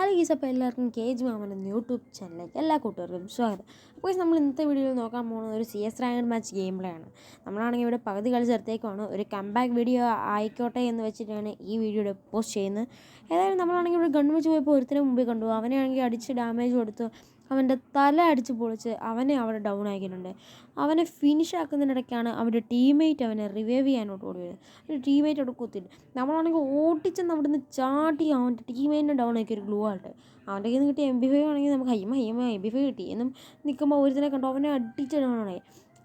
Hello ഗീസ്, അപ്പോൾ എല്ലാവർക്കും cage മാമൻ എന്ന യൂട്യൂബ് ചാനലിലേക്ക് എല്ലാ കൂട്ടുകാർക്കും സ്വാഗതം. അപ്പോൾ നമ്മൾ ഇന്നത്തെ വീഡിയോയിൽ നോക്കാൻ പോകുന്നത് ഒരു CS ranked match game play ആണ്. നമ്മളാണെങ്കിൽ ഇവിടെ പകുതി കളിച്ചെടുത്തേക്കാണ്, ഒരു കംബാക്ക് വീഡിയോ ആയിക്കോട്ടെ എന്ന് വെച്ചിട്ടാണ് ഈ വീഡിയോയുടെ പോസ്റ്റ് ചെയ്യുന്നത്. ഏതായാലും നമ്മളാണെങ്കിൽ ഇവിടെ ഗൺ വെച്ച് പോയപ്പോൾ ഒരുത്തിന് മുമ്പിൽ കണ്ടു, അവനെയാണെങ്കിൽ അടിച്ച് ഡാമേജ് കൊടുത്തു, അവൻ്റെ തല അടിച്ച് പൊളിച്ച് അവനെ അവിടെ ഡൗൺ ആക്കിയിട്ടുണ്ട്. അവനെ ഫിനിഷ് ആക്കുന്നതിനിടയ്ക്കാണ് അവൻ്റെ ടീംമേറ്റ് അവനെ റിവൈവ് ചെയ്യാനോട്ട് ഓടി വരുന്നത്. ഒരു ടീംമേറ്റ് അവിടെ കുത്തിയിട്ട് നമ്മളാണെങ്കിൽ ഓടിച്ചെന്ന് അവിടെ നിന്ന് ചാട്ടി അവൻ്റെ ടീംമേറ്റിനെ ഡൗൺ ആക്കി ഒരു ഗ്ലൂ ആയിട്ട് അവൻ്റെ കയ്യിൽ നിന്ന് കിട്ടിയ MP5 ആണെങ്കിൽ നമുക്ക് ഹയ്യമ്മ MP5 കിട്ടി എന്നും നിൽക്കുമ്പോൾ ഒരുത്തിനെ കണ്ടു അവനെ അടിച്ച് ഡൗൺ ആയി.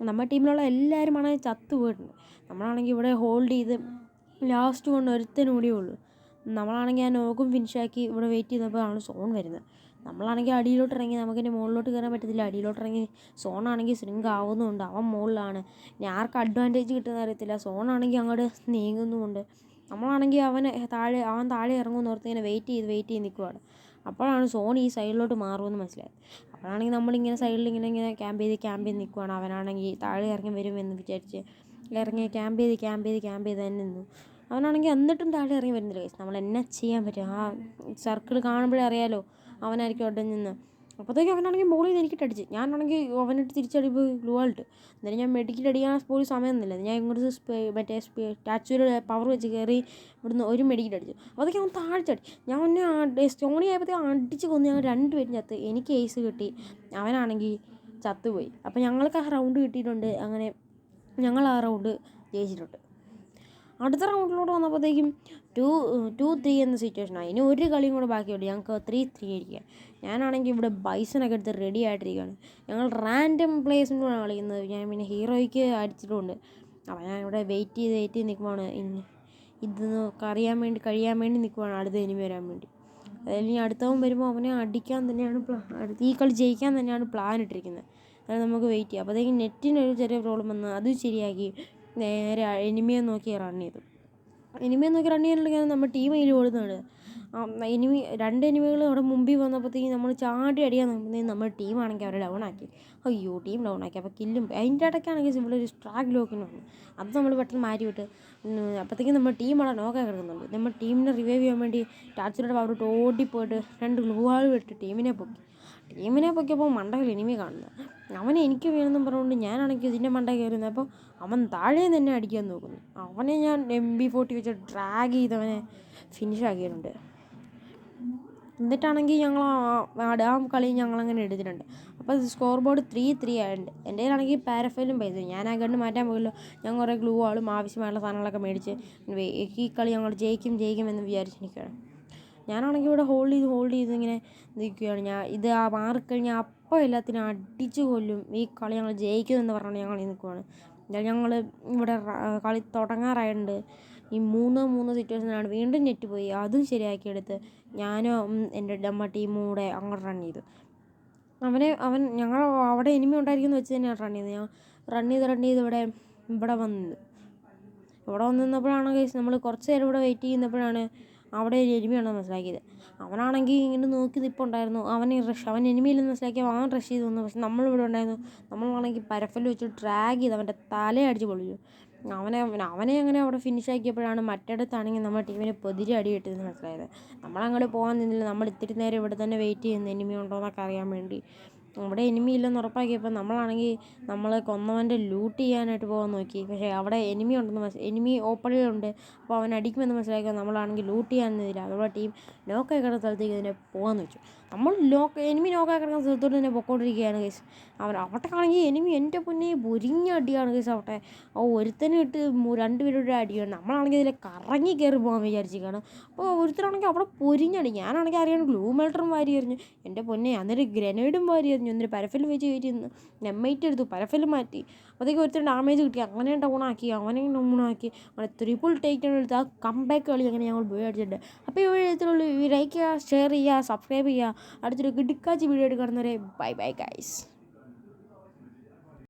നമ്മുടെ ടീമിലുള്ള എല്ലാവരും ആണെങ്കിൽ ചത്തു പോയിട്ടുണ്ട്. നമ്മളാണെങ്കിൽ ഇവിടെ ഹോൾഡ് ചെയ്ത് ലാസ്റ്റ് കൊണ്ട് ഒരുത്തനും കൂടിയേ ഉള്ളൂ. നമ്മളാണെങ്കിൽ ആ നോക്കും ഫിനിഷാക്കി ഇവിടെ വെയിറ്റ് ചെയ്തപ്പോൾ ആണ് സോൺ വരുന്നത്. നമ്മളാണെങ്കിൽ അടിയിലോട്ട് ഇറങ്ങി, നമുക്കിൻ്റെ മുകളിലോട്ട് കയറാൻ പറ്റത്തില്ല. അടിയിലോട്ട് ഇറങ്ങി സോണാണെങ്കിൽ സ്ട്രിങ്ക് ആവുന്നുമുണ്ട്, അവൻ മുകളിലാണ്. ഇനി ആർക്ക് അഡ്വാൻറ്റേജ് കിട്ടുമെന്ന് അറിയത്തില്ല. സോണാണെങ്കിൽ അങ്ങോട്ട് നീങ്ങുന്നുമുണ്ട്. നമ്മളാണെങ്കിൽ അവൻ താഴെ ഇറങ്ങുമെന്ന് ഓർത്ത് ഇങ്ങനെ വെയിറ്റ് ചെയ്ത് നിൽക്കുവാണ്. അപ്പോഴാണ് സോൺ ഈ സൈഡിലോട്ട് മാറുമെന്ന് മനസ്സിലായത്. അപ്പോഴാണെങ്കിൽ നമ്മളിങ്ങനെ സൈഡിൽ ഇങ്ങനെ ക്യാമ്പ് ചെയ്ത് നിൽക്കുവാണ്. അവനാണെങ്കിൽ താഴെ ഇറങ്ങി വരുമെന്ന് വിചാരിച്ച് ഇറങ്ങി ക്യാമ്പ് ചെയ്ത് തന്നെ നിന്നു. അവനാണെങ്കിൽ എന്നിട്ടും താഴെ ഇറങ്ങി വരുന്നില്ല. നമ്മൾ എന്നാ ചെയ്യാൻ പറ്റും? ആ സർക്കിൾ കാണുമ്പോഴേ അറിയാലോ അവനായിരിക്കും അവിടെ നിന്ന്. അപ്പോഴത്തേക്കും അവനാണെങ്കിൽ ബോൾ ചെയ്ത് എനിക്കിട്ട് അടിച്ച്. ഞാനാണെങ്കിൽ അവനിട്ട് തിരിച്ചടിപ്പോൾ ഗ്ലൂ ആൾട്ട്. എന്നാലും ഞാൻ മെഡിക്കറ്റ് അടിക്കാൻ പോലും സമയമൊന്നുമില്ല. ഞാൻ ഇങ്ങോട്ട് സ്റ്റാച്ചുവിൽ പവർ വെച്ച് കയറി ഇവിടുന്ന് ഒരു മെഡിക്കറ്റ് അടിച്ചു. അപ്പോഴത്തേക്കും അവൻ താഴ്ചടി. ഞാൻ അവനെ സ്റ്റോണി ആയപ്പോഴത്തേക്കും അടിച്ച് കൊന്ന് ഞങ്ങൾ രണ്ടുപേരും ചത്ത്. എനിക്ക് ഏസ് കിട്ടി, അവനാണെങ്കിൽ ചത്തുപോയി. അപ്പോൾ ഞങ്ങൾക്ക് ആ റൗണ്ട് കിട്ടിയിട്ടുണ്ട്. അങ്ങനെ ഞങ്ങൾ ആ റൗണ്ട് ജയിച്ചിട്ടുണ്ട്. അടുത്ത റൗണ്ടിലോട്ട് വന്നപ്പോഴത്തേക്കും 2-3 എന്ന സിറ്റുവേഷനാണ്. ഇനി ഒരു കളിയും കൂടെ ബാക്കിയുണ്ട്, ഞങ്ങൾക്ക് 3-3 ആയിരിക്കുക. ഞാനാണെങ്കിൽ ഇവിടെ ബൈസനൊക്കെ എടുത്ത് റെഡി ആയിട്ടിരിക്കുകയാണ്. ഞങ്ങൾ റാൻഡം പ്ലേസിനോടാണ് കളിക്കുന്നത്. ഞാൻ പിന്നെ ഹീറോയ്ക്ക് അടിച്ചിട്ടുണ്ട്. അപ്പോൾ ഞാൻ ഇവിടെ വെയിറ്റ് ചെയ്ത് നിൽക്കുവാണ്. ഇതൊന്ന് കഴിയാൻ വേണ്ടി നിൽക്കുവാണ് അടുത്ത എനിമി വരാൻ വേണ്ടി. അതായത് ഇനി അടുത്തവൻ വരുമ്പോൾ അവനെ അടിക്കാൻ തന്നെയാണ് ഈ കളി ജയിക്കാൻ തന്നെയാണ് പ്ലാൻ ഇട്ടിരിക്കുന്നത്. അതായത് നമുക്ക് വെയിറ്റ് ചെയ്യാം. അപ്പോഴത്തേക്കും നെറ്റിനൊരു ചെറിയ പ്രോബ്ലം വന്ന് അത് ശരിയാക്കി നേരെ എനിമിയെ നോക്കി റൺ ചെയ്തു. ചെയ്യാനുണ്ടെങ്കിൽ നമ്മുടെ ടീം അതിൽ ഓടുന്നതാണ്. രണ്ട് എനിമികൾ അവിടെ മുമ്പിൽ വന്നപ്പോഴത്തേക്കും നമ്മൾ ചാടി അടിക്കാൻ നോക്കുമ്പോഴത്തേക്കും നമ്മുടെ ടീമാണെങ്കിൽ അവരെ ഡൗൺ ആക്കി. ടീം ഡൗൺ ആക്കി. അപ്പോൾ കില്ലും അതിൻ്റെ ഇടയ്ക്കാണെങ്കിൽ ഇവിടെ ഒരു സ്ട്രാഗ് ലോക്കിന് വന്നു. അത് നമ്മൾ പെട്ടെന്ന് മാറ്റിവിട്ട് അപ്പോഴത്തേക്കും നമ്മുടെ ടീം അവിടെ നോക്കാൻ കിടക്കുന്നുണ്ട്. നമ്മുടെ ടീമിനെ റിവൈവ് ചെയ്യാൻ വേണ്ടി ടാച്ചിലൂടെ അവരോട്ട് ഓടിപ്പോയിട്ട് 2 ഗ്ലൂ വാൾ വിട്ട് ടീമിനെ പൊക്കിയപ്പോൾ മണ്ടയിൽ എനിമി കാണുന്നത്. അവനെ എനിക്ക് വീണെന്നും പറഞ്ഞുകൊണ്ട് ഞാനാണെങ്കിൽ ഇതിൻ്റെ മണ്ട കയറുന്നത്. അപ്പോൾ അവൻ താഴെ തന്നെ അടിക്കാൻ നോക്കുന്നു. അവനെ ഞാൻ MP40 വെച്ച് ഡ്രാഗ് ചെയ്തവനെ ഫിനിഷ് ആക്കിയിട്ടുണ്ട്. എന്നിട്ടാണെങ്കിൽ ഞങ്ങൾ ആ കളി ഞങ്ങളങ്ങനെ എടുത്തിട്ടുണ്ട്. അപ്പോൾ സ്കോർ ബോർഡ് 3-3 ആയിട്ടുണ്ട്. എൻ്റെ കയ്യിലാണെങ്കിൽ പാരഫൈലും പൈസ. ഞാൻ ആ ഗണ്ണ് മാറ്റാൻ പോയല്ലോ. ഞാൻ കുറേ ഗ്ലൂ ആളും ആവശ്യമായുള്ള സാധനങ്ങളൊക്കെ മേടിച്ച് ഈ കളി ഞങ്ങൾ ജയിക്കും എന്ന് വിചാരിച്ചിരിക്കുകയാണ്. ഞാനാണെങ്കിൽ ഇവിടെ ഹോൾഡ് ചെയ്ത് ഇങ്ങനെ നിൽക്കുകയാണ്. ഇത് മാറിക്കഴിഞ്ഞാൽ അപ്പോൾ എല്ലാത്തിനും അടിച്ചു കൊല്ലും. ഈ കളി ഞങ്ങൾ ജയിക്കുമെന്ന് പറഞ്ഞാൽ ഞങ്ങൾ നിൽക്കുവാണ്. ഞങ്ങൾ ഇവിടെ കളി തുടങ്ങാറായിട്ടുണ്ട്. ഈ 3-3 സിറ്റുവേഷനിലാണ്. വീണ്ടും നെറ്റ് പോയി, അതും ശരിയാക്കിയെടുത്ത് ഞാനും നമ്മുടെ ടീമും കൂടെ അങ്ങോട്ട് റൺ ചെയ്തു. ഞങ്ങൾ അവിടെ എനിമി ഉണ്ടായിരിക്കുമെന്ന് വെച്ച് തന്നെയാണ് റൺ ചെയ്തത്. ഞാൻ റൺ ചെയ്ത് ഇവിടെ വന്ന് നിന്നപ്പോഴാണ് നമ്മൾ കുറച്ച് നേരം ഇവിടെ വെയിറ്റ് ചെയ്യുന്നപ്പോഴാണ് അവിടെ ഒരു എനിമിയാണെന്ന് മനസ്സിലാക്കിയത്. അവനാണെങ്കിൽ ഇങ്ങനെ നോക്കി നിൽപ്പുണ്ടായിരുന്നു. അവൻ എനിമിയില്ലെന്ന് മനസ്സിലാക്കിയപ്പോൾ അവൻ റഷ് ചെയ്ത് വന്നു. പക്ഷെ നമ്മളിവിടെ ഉണ്ടായിരുന്നു. നമ്മളാണെങ്കിൽ പരഫല് വെച്ച് ഡ്രാഗ് ചെയ്ത് അവൻ്റെ തലയടിച്ച് പൊളിച്ചു. അവനെ അങ്ങനെ അവിടെ ഫിനിഷ് ആക്കിയപ്പോഴാണ് മറ്റിടത്താണെങ്കിൽ നമ്മുടെ ടീമിനെ പൊതിരി അടി കിട്ടിയെന്ന് മനസ്സിലായത്. നമ്മളങ്ങോട്ട് പോകാൻ നിന്നില്ല. നമ്മൾ ഇത്തിരി നേരം ഇവിടെ തന്നെ വെയിറ്റ് ചെയ്യുന്നു എനിമി ഉണ്ടോ എന്നൊക്കെ അറിയാൻ വേണ്ടി. അവിടെ എനിമി ഇല്ലെന്ന് ഉറപ്പാക്കിയപ്പോൾ നമ്മൾ കൊന്നവൻ്റെ ലൂട്ട് ചെയ്യാനായിട്ട് പോകാൻ നോക്കി. പക്ഷേ അവിടെ എനിമി ഓപ്പണിലുണ്ട്. അപ്പോൾ അവൻ അടിക്കുമെന്ന് മനസ്സിലാക്കിയാൽ നമ്മളാണെങ്കിൽ ലൂട്ട് ചെയ്യാനില്ല. നമ്മുടെ ടീം നോക്കായി കിടന്ന സ്ഥലത്തേക്ക് ഇതിനെ പോകാമെന്ന് വെച്ചു. നമ്മൾ എനിമി നോക്കായി കിടക്കുന്ന സ്ഥലത്തോട്ട് തന്നെ പൊക്കോണ്ടിരിക്കുകയാണ് ഗൈസ്. അവിടേക്കാണെങ്കിൽ എനിമി എൻ്റെ പൊന്നെ പൊരിഞ്ഞ അടിയാണ് ഗൈസ്. അവിടെ ഒരുത്തനും ഇട്ട് 2 പേരുടെ അടിയാണ്. നമ്മളാണെങ്കിൽ ഇതിൽ കറങ്ങി കയറി പോകാൻ വിചാരിച്ചിരിക്കുകയാണ്. അപ്പോൾ ഒരുത്തരാണെങ്കിൽ അവിടെ പൊരിഞ്ഞടി. ഞാനാണെങ്കിൽ അറിയാണ്ട് ഗ്ലൂ മെൽട്ടറും വാരി എറിഞ്ഞു. എൻ്റെ പൊന്നെ അന്നേരം ഗ്രനേഡും വാരി എറിഞ്ഞു. എന്നിട്ട് പരഫലും വെച്ച് കയറ്റി M8 എടുത്തു, പരഫലും മാറ്റി. അപ്പോഴത്തേക്കും ഒരുത്തർ ഡാമേജ് കിട്ടി. അങ്ങനെ ഡൗൺ ആക്കി. അങ്ങനെ ട്രിപ്പിൾ ടേക്ക് എടുത്ത് ആ കംബാക്ക് കളി അങ്ങനെ ഞങ്ങൾ പോയി അടിച്ചിട്ടുണ്ട്. അപ്പോൾ ഈ വീഡിയോ ലൈക്ക് ചെയ്യുക, ഷെയർ ചെയ്യുക, സബ്സ്ക്രൈബ് ചെയ്യുക. അടുത്തൊരു കിടുക്കാച്ചി വീഡിയോ ആയിട്ട് കാണുന്നവരെ ബൈ ഗൈസ്.